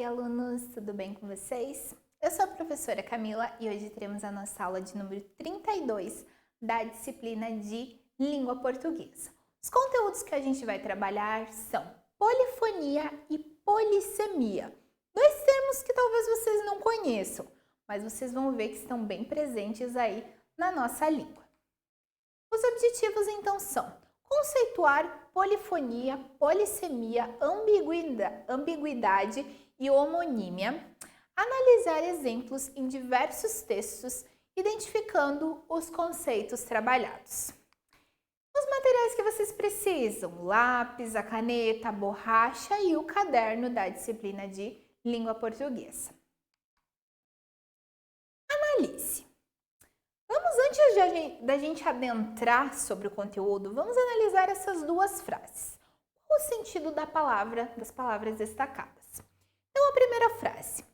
Oi, alunos, tudo bem com vocês? Eu sou a professora Camila e hoje teremos a nossa aula de número 32 da disciplina de Língua Portuguesa. Os conteúdos que a gente vai trabalhar são polifonia e polissemia. Dois termos que talvez vocês não conheçam, mas vocês vão ver que estão bem presentes aí na nossa língua. Os objetivos então são conceituar polifonia, polissemia, ambiguidade e homonímia, analisar exemplos em diversos textos, identificando os conceitos trabalhados. Os materiais que vocês precisam: lápis, a caneta, a borracha e o caderno da disciplina de Língua Portuguesa. Analise. Antes da gente adentrar sobre o conteúdo, vamos analisar essas duas frases. Qual o sentido das palavras destacadas? Então, a primeira frase: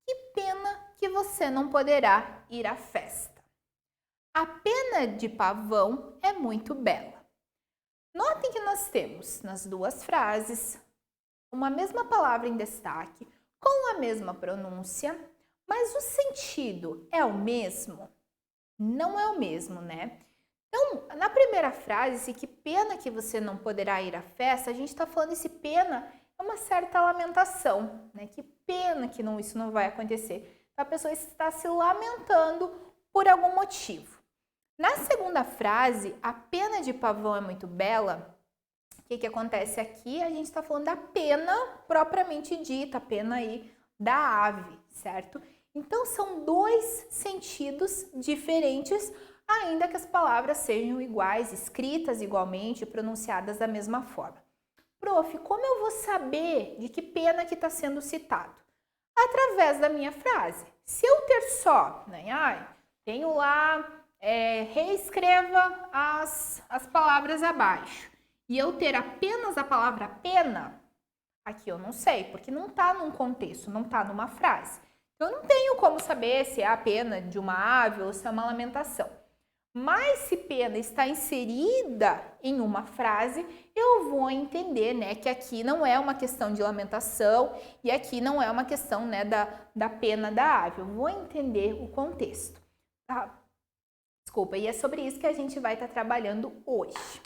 que pena que você não poderá ir à festa. A pena de pavão é muito bela. Notem que nós temos nas duas frases uma mesma palavra em destaque, com a mesma pronúncia, mas o sentido é o mesmo? Não é o mesmo, né? Então, na primeira frase, que pena que você não poderá ir à festa, a gente está falando esse pena é uma certa lamentação, né? Que pena que isso não vai acontecer. Então, a pessoa está se lamentando por algum motivo. Na segunda frase, a pena de pavão é muito bela. O que acontece aqui? A gente está falando da pena propriamente dita, a pena aí da ave, certo? Então, são dois sentidos diferentes, ainda que as palavras sejam iguais, escritas igualmente, pronunciadas da mesma forma. Prof, como eu vou saber de que pena que está sendo citado? Através da minha frase. Se eu ter só, né, tenho lá, reescreva as palavras abaixo, e eu ter apenas a palavra pena, aqui eu não sei, porque não está num contexto, não está numa frase. Eu não tenho como saber se é a pena de uma ave ou se é uma lamentação. Mas se pena está inserida em uma frase, eu vou entender, né, que aqui não é uma questão de lamentação e aqui não é uma questão, né, da pena da ave. Eu vou entender o contexto. Tá? Desculpa, e é sobre isso que a gente vai estar trabalhando hoje.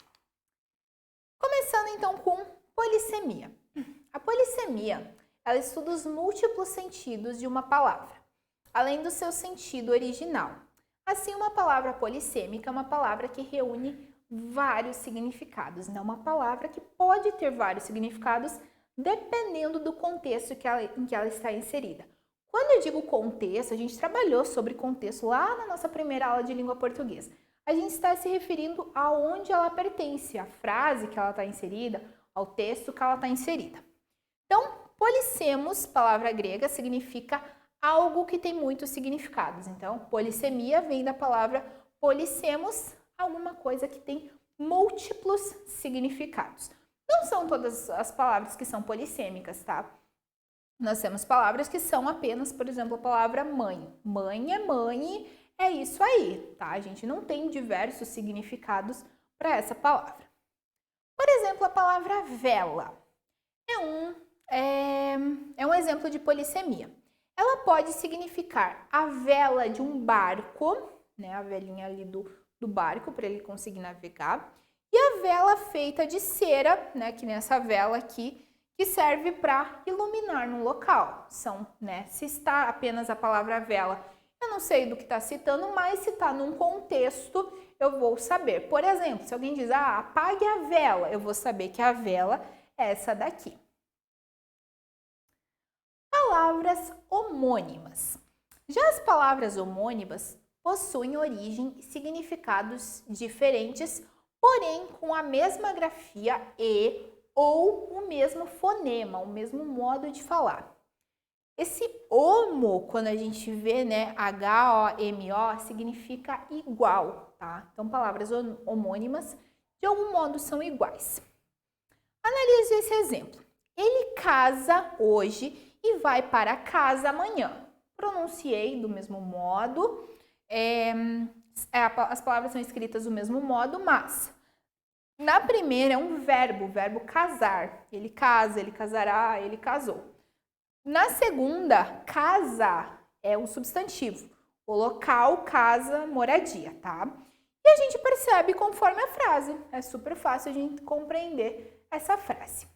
Começando então com polissemia. A polissemia, ela estuda os múltiplos sentidos de uma palavra, além do seu sentido original. Assim, uma palavra polissêmica é uma palavra que reúne vários significados, né? Uma palavra que pode ter vários significados dependendo do contexto em que ela está inserida. Quando eu digo contexto, a gente trabalhou sobre contexto lá na nossa primeira aula de língua portuguesa. A gente está se referindo aonde ela pertence, à frase que ela está inserida, ao texto que ela está inserida. Então, polissemos, palavra grega, significa algo que tem muitos significados. Então, polissemia vem da palavra polissemos, alguma coisa que tem múltiplos significados. Não são todas as palavras que são polissêmicas, tá? Nós temos palavras que são apenas, por exemplo, a palavra mãe. Mãe, é isso aí, tá? A gente não tem diversos significados para essa palavra. Por exemplo, a palavra vela é um exemplo de polissemia. Ela pode significar a vela de um barco, né, a velinha ali do barco para ele conseguir navegar, e a vela feita de cera, né, que nessa vela aqui, que serve para iluminar no local. Se está apenas a palavra vela, eu não sei do que está citando, mas se está num contexto, eu vou saber. Por exemplo, se alguém diz, apague a vela, eu vou saber que a vela é essa daqui. Palavras homônimas. Já as palavras homônimas possuem origem e significados diferentes, porém com a mesma grafia ou o mesmo fonema, o mesmo modo de falar. Esse homo, quando a gente vê, né, H-O-M-O, significa igual, tá? Então, palavras homônimas, de algum modo, são iguais. Analise esse exemplo. Ele casa hoje e vai para casa amanhã. Pronunciei do mesmo modo, as palavras são escritas do mesmo modo, mas na primeira é um verbo, o verbo casar. Ele casa, ele casará, ele casou. Na segunda, casa é um substantivo. O local, casa, moradia, tá? E a gente percebe conforme a frase. É super fácil a gente compreender essa frase.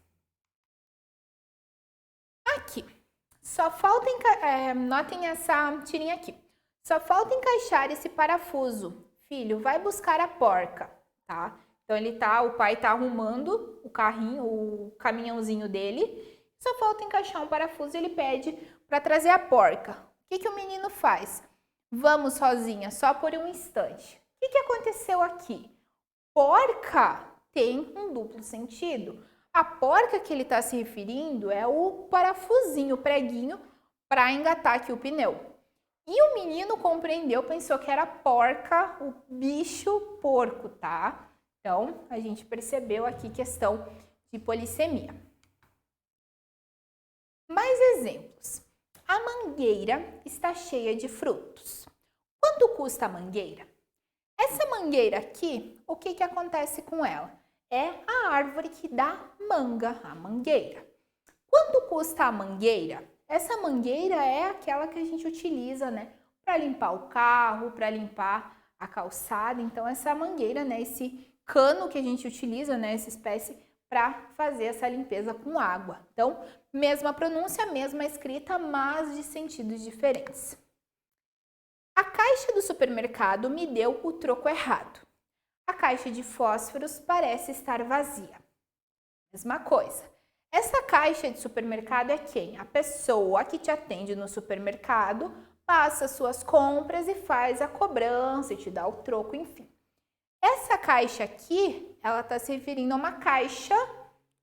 Aqui, só falta, notem essa tirinha aqui. Só falta encaixar esse parafuso. Filho, vai buscar a porca, tá? Então o pai tá arrumando o carrinho, o caminhãozinho dele. Só falta encaixar um parafuso e ele pede para trazer a porca. O que o menino faz? Vamos, Rosinha, só por um instante. O que aconteceu aqui? Porca tem um duplo sentido. A porca que ele está se referindo é o parafusinho, o preguinho para engatar aqui o pneu. E o menino compreendeu, pensou que era porca, o bicho porco, tá? Então, a gente percebeu aqui questão de polissemia. Mais exemplos. A mangueira está cheia de frutos. Quanto custa a mangueira? Essa mangueira aqui, o que acontece com ela? É a árvore que dá manga, a mangueira. Quanto custa a mangueira? Essa mangueira é aquela que a gente utiliza, né, para limpar o carro, para limpar a calçada. Então, essa mangueira, né, esse cano que a gente utiliza, né, essa espécie para fazer essa limpeza com água. Então, mesma pronúncia, mesma escrita, mas de sentidos diferentes. A caixa do supermercado me deu o troco errado. A caixa de fósforos parece estar vazia. Mesma coisa. Essa caixa de supermercado é quem? A pessoa que te atende no supermercado, passa suas compras e faz a cobrança e te dá o troco, enfim. Essa caixa aqui, ela está se referindo a uma caixa,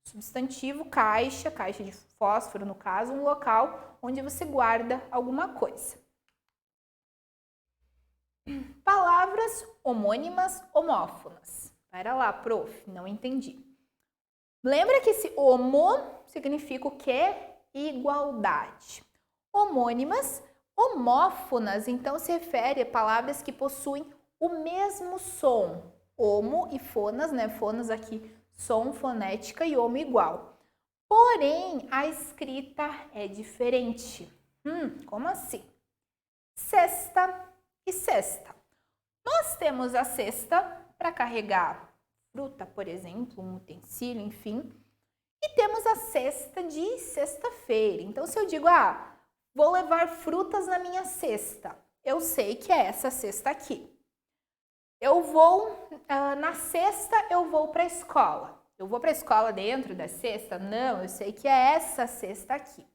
substantivo, caixa de fósforo no caso, um local onde você guarda alguma coisa. Palavras homônimas, homófonas. Pera lá, prof, não entendi. Lembra que esse homo significa o quê? Igualdade. Homônimas, homófonas, então se refere a palavras que possuem o mesmo som. Homo e fonas, né? Fonas aqui, som, fonética e homo igual. Porém, a escrita é diferente. Como assim? Cesta e cesta. Nós temos a cesta para carregar fruta, por exemplo, um utensílio, enfim. E temos a cesta de sexta-feira. Então, se eu digo, vou levar frutas na minha cesta, eu sei que é essa cesta aqui. Eu vou, na sexta, eu vou para a escola. Eu vou para a escola dentro da cesta? Não, eu sei que é essa cesta aqui.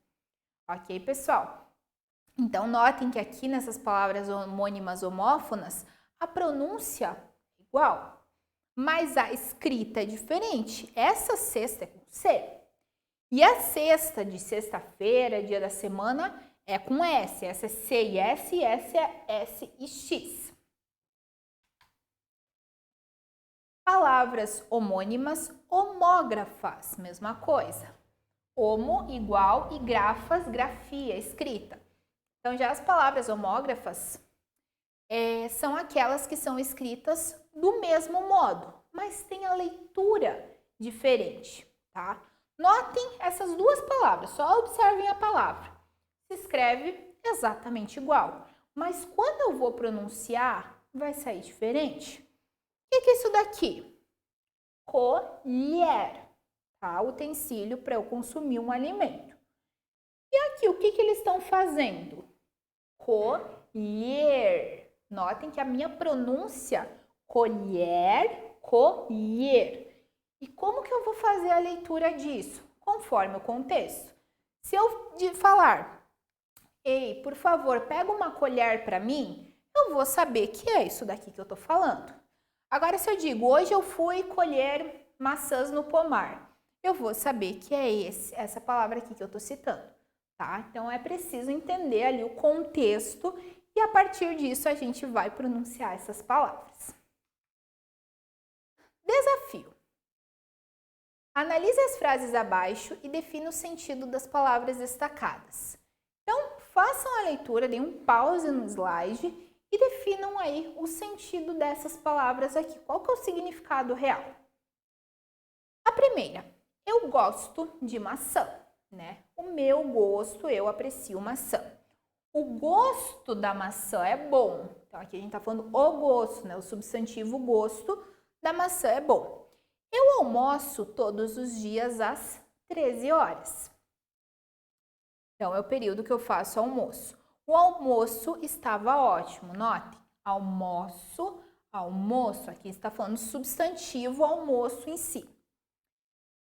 Ok, pessoal? Então, notem que aqui nessas palavras homônimas homófonas, a pronúncia é igual, mas a escrita é diferente. Essa cesta é com C. E a cesta de sexta-feira, dia da semana, é com S. Essa é C e essa é S e X. Palavras homônimas, homógrafas, mesma coisa. Homo, igual, e grafas, grafia, escrita. Então, já as palavras homógrafas são aquelas que são escritas do mesmo modo, mas tem a leitura diferente, tá? Notem essas duas palavras, só observem a palavra. Se escreve exatamente igual, mas quando eu vou pronunciar, vai sair diferente. O que é isso daqui? Colher, tá? Utensílio para eu consumir um alimento. E aqui, o que eles estão fazendo? Colher. Notem que a minha pronúncia, colher, colher. E como que eu vou fazer a leitura disso? Conforme o contexto. Se eu falar, ei, por favor, pega uma colher para mim, eu vou saber que é isso daqui que eu estou falando. Agora, se eu digo, hoje eu fui colher maçãs no pomar, eu vou saber que é essa palavra aqui que eu estou citando, tá? Então, é preciso entender ali o contexto e a partir disso a gente vai pronunciar essas palavras. Desafio. Analise as frases abaixo e defina o sentido das palavras destacadas. Então, façam a leitura, deem um pause no slide e definam aí o sentido dessas palavras aqui. Qual que é o significado real? A primeira, eu gosto de maçã. né? O meu gosto, eu aprecio maçã. O gosto da maçã é bom. Então, aqui a gente tá falando o gosto, né? O substantivo gosto da maçã é bom. Eu almoço todos os dias às 13 horas. Então, é o período que eu faço almoço. O almoço estava ótimo, notem. Almoço, almoço. Aqui está falando substantivo almoço em si.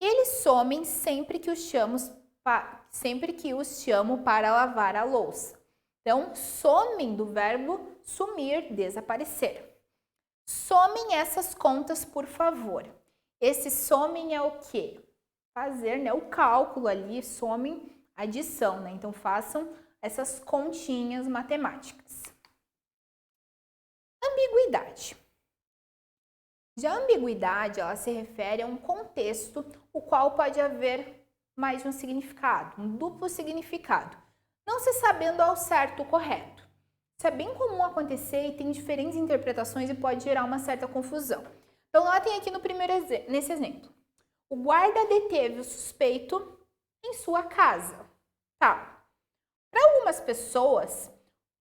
Eles somem sempre que os chamo para lavar a louça. Então, somem do verbo sumir, desaparecer. Somem essas contas, por favor. Esse somem é o quê? Fazer, né, o cálculo ali, somem, adição, né? Então, façam essas continhas matemáticas. Ambiguidade. Já a ambiguidade, ela se refere a um contexto o qual pode haver mais de um significado, um duplo significado, não se sabendo ao certo o correto. Isso é bem comum acontecer e tem diferentes interpretações e pode gerar uma certa confusão. Então, notem aqui nesse exemplo. O guarda deteve o suspeito em sua casa. Tá. Para algumas pessoas,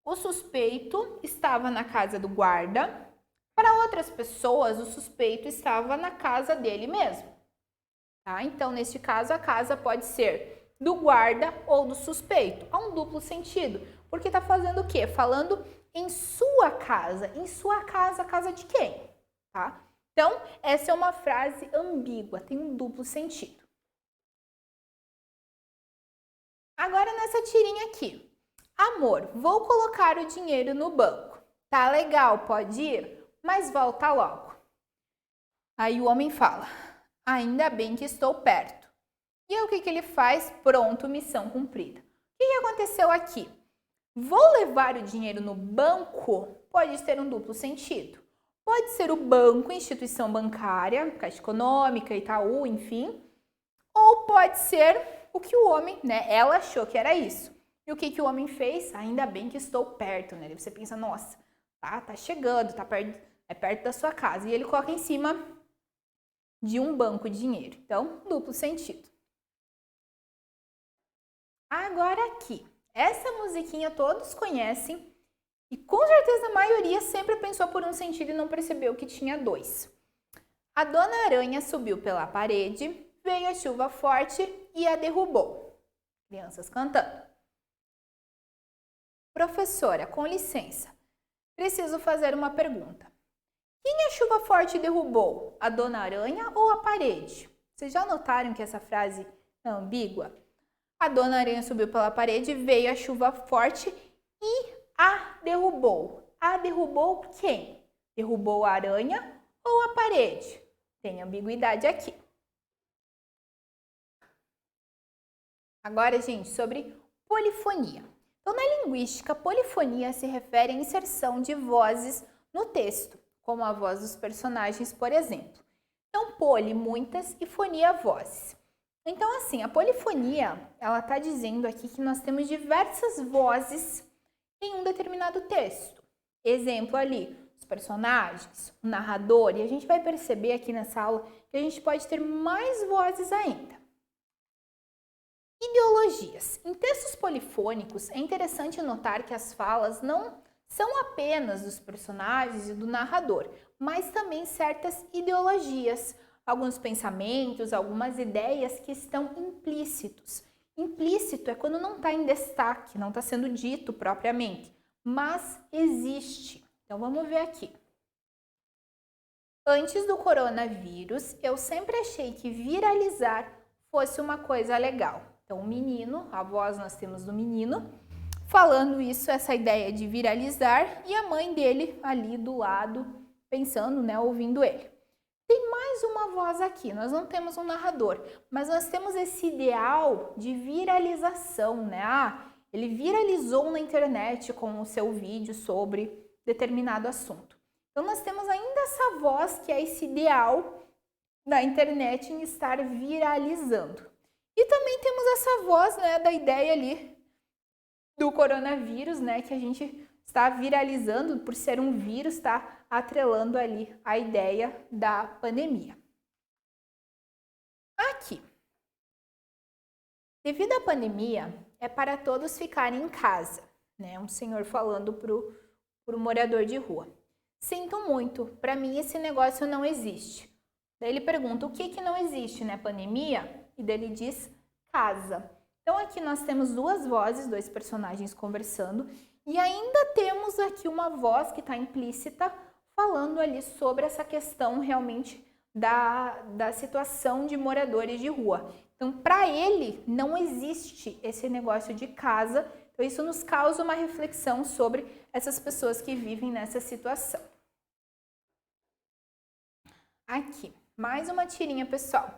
o suspeito estava na casa do guarda. Para outras pessoas, o suspeito estava na casa dele mesmo. Tá? Então, neste caso, a casa pode ser do guarda ou do suspeito. Há um duplo sentido, porque está fazendo o quê? Falando em sua casa. Em sua casa, a casa de quem? Tá? Então, essa é uma frase ambígua, tem um duplo sentido. Agora, nessa tirinha aqui. Amor, vou colocar o dinheiro no banco. Tá legal, pode ir? Mas volta logo. Aí o homem fala, ainda bem que estou perto. E aí o que ele faz? Pronto, missão cumprida. O que aconteceu aqui? Vou levar o dinheiro no banco pode ter um duplo sentido. Pode ser o banco, instituição bancária, Caixa Econômica, Itaú, enfim. Ou pode ser o que o homem, né? Ela achou que era isso. E o que o homem fez? Ainda bem que estou perto, né? Você pensa, nossa, tá chegando, tá perto, é perto da sua casa. E ele coloca em cima de um banco de dinheiro. Então, duplo sentido. Agora aqui, essa musiquinha todos conhecem e com certeza a maioria sempre pensou por um sentido e não percebeu que tinha dois. A Dona Aranha subiu pela parede, veio a chuva forte e a derrubou. Crianças cantando. Professora, com licença, preciso fazer uma pergunta. Quem a chuva forte derrubou? A Dona Aranha ou a parede? Vocês já notaram que essa frase é ambígua? A Dona Aranha subiu pela parede, veio a chuva forte e a derrubou. A derrubou quem? Derrubou a aranha ou a parede? Tem ambiguidade aqui. Agora, gente, sobre polifonia. Então, na linguística, polifonia se refere à inserção de vozes no texto, como a voz dos personagens, por exemplo. Então, poli, muitas, e fonia, vozes. Então, assim, a polifonia, ela está dizendo aqui que nós temos diversas vozes em um determinado texto. Exemplo ali, os personagens, o narrador, e a gente vai perceber aqui nessa aula que a gente pode ter mais vozes ainda. Ideologias. Em textos polifônicos, é interessante notar que as falas não são apenas dos personagens e do narrador, mas também certas ideologias, alguns pensamentos, algumas ideias que estão implícitos. Implícito é quando não está em destaque, não está sendo dito propriamente, mas existe. Então, vamos ver aqui. Antes do coronavírus, eu sempre achei que viralizar fosse uma coisa legal. Então, o menino, a voz nós temos do menino, falando isso, essa ideia de viralizar, e a mãe dele ali do lado, pensando, né, ouvindo ele. Tem mais uma voz aqui, nós não temos um narrador, mas nós temos esse ideal de viralização, né? Ele viralizou na internet com o seu vídeo sobre determinado assunto. Então, nós temos ainda essa voz que é esse ideal da internet em estar viralizando. E também temos essa voz, né, da ideia ali do coronavírus, né, que a gente está viralizando por ser um vírus, está atrelando ali a ideia da pandemia. Aqui, Devido à pandemia, é para todos ficarem em casa, né? Um senhor falando pro morador de rua. Sinto muito, para mim esse negócio não existe. Daí ele pergunta, o que não existe, né? Pandemia? E daí ele diz, casa. Então aqui nós temos duas vozes, dois personagens conversando, e ainda temos aqui uma voz que está implícita, falando ali sobre essa questão realmente da situação de moradores de rua. Então, para ele, não existe esse negócio de casa. Então, isso nos causa uma reflexão sobre essas pessoas que vivem nessa situação. Aqui, mais uma tirinha, pessoal.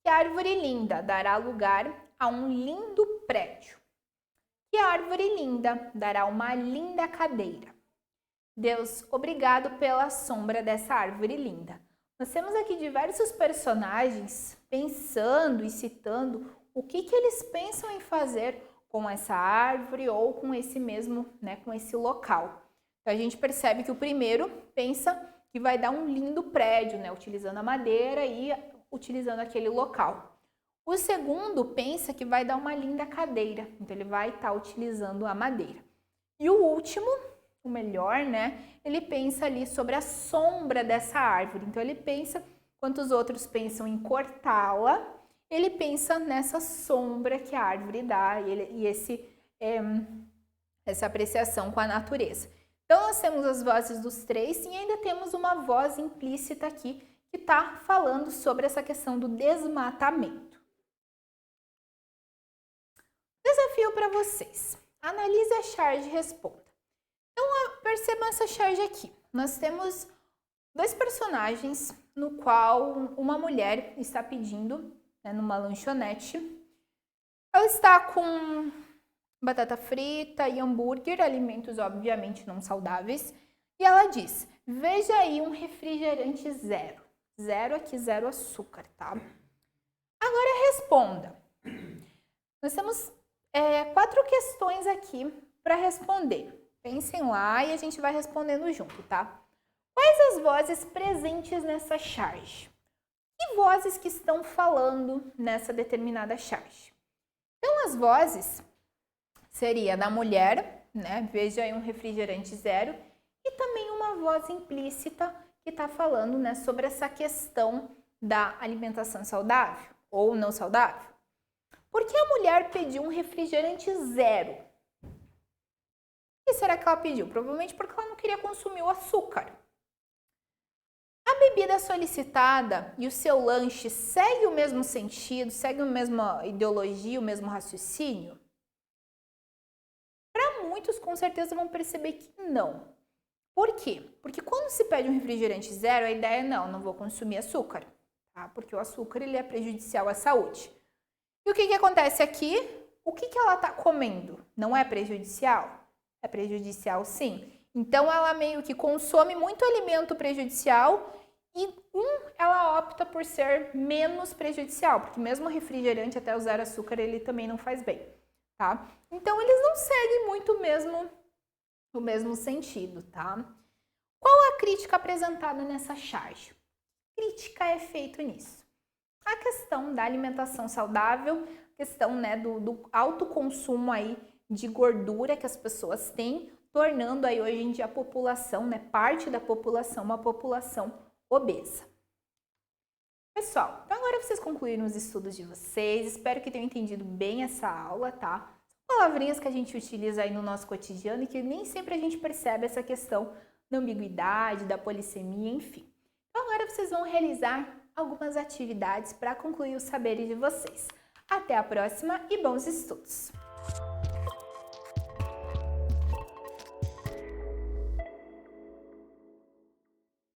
Que árvore linda dará lugar a um lindo prédio. Que árvore linda dará uma linda cadeira. Deus, obrigado pela sombra dessa árvore linda. Nós temos aqui diversos personagens pensando e citando o que eles pensam em fazer com essa árvore ou com esse mesmo, né, com esse local. Então, a gente percebe que o primeiro pensa que vai dar um lindo prédio, né, utilizando a madeira e utilizando aquele local. O segundo pensa que vai dar uma linda cadeira, então ele vai estar utilizando a madeira. E o último, o melhor, né? Ele pensa ali sobre a sombra dessa árvore. Então, ele pensa, enquanto os outros pensam em cortá-la, ele pensa nessa sombra que a árvore dá e essa apreciação com a natureza. Então, nós temos as vozes dos três e ainda temos uma voz implícita aqui que está falando sobre essa questão do desmatamento. Desafio para vocês. Analise a charge e responda. Então, percebam essa charge aqui. Nós temos dois personagens no qual uma mulher está pedindo, né, numa lanchonete. Ela está com batata frita e hambúrguer, alimentos obviamente não saudáveis. E ela diz, veja aí um refrigerante zero. Zero aqui, zero açúcar, tá? Agora responda. Nós temos 4 questões aqui para responder. Pensem lá e a gente vai respondendo junto, tá? Quais as vozes presentes nessa charge? Que vozes que estão falando nessa determinada charge? Então, as vozes seria da mulher, né? Veja aí um refrigerante zero. E também uma voz implícita que está falando, né, sobre essa questão da alimentação saudável ou não saudável. Por que a mulher pediu um refrigerante zero? O que será que ela pediu? Provavelmente porque ela não queria consumir o açúcar. A bebida solicitada e o seu lanche segue o mesmo sentido, segue a mesma ideologia, o mesmo raciocínio? Para muitos, com certeza, vão perceber que não. Por quê? Porque quando se pede um refrigerante zero, a ideia é não vou consumir açúcar, tá? Porque o açúcar ele é prejudicial à saúde. E o que acontece aqui? O que ela está comendo? Não é prejudicial? É prejudicial, sim. Então, ela meio que consome muito alimento prejudicial e ela opta por ser menos prejudicial, porque mesmo o refrigerante até o zero açúcar, ele também não faz bem, tá? Então, eles não seguem muito o mesmo sentido, tá? Qual a crítica apresentada nessa charge? Crítica é feita nisso. A questão da alimentação saudável, questão, né, do alto consumo aí de gordura que as pessoas têm, tornando aí hoje em dia a população, né, parte da população, uma população obesa. Pessoal, então agora vocês concluíram os estudos de vocês, espero que tenham entendido bem essa aula, tá? São palavrinhas que a gente utiliza aí no nosso cotidiano e que nem sempre a gente percebe essa questão da ambiguidade, da polissemia, enfim. Então agora vocês vão realizar algumas atividades para concluir os saberes de vocês. Até a próxima e bons estudos!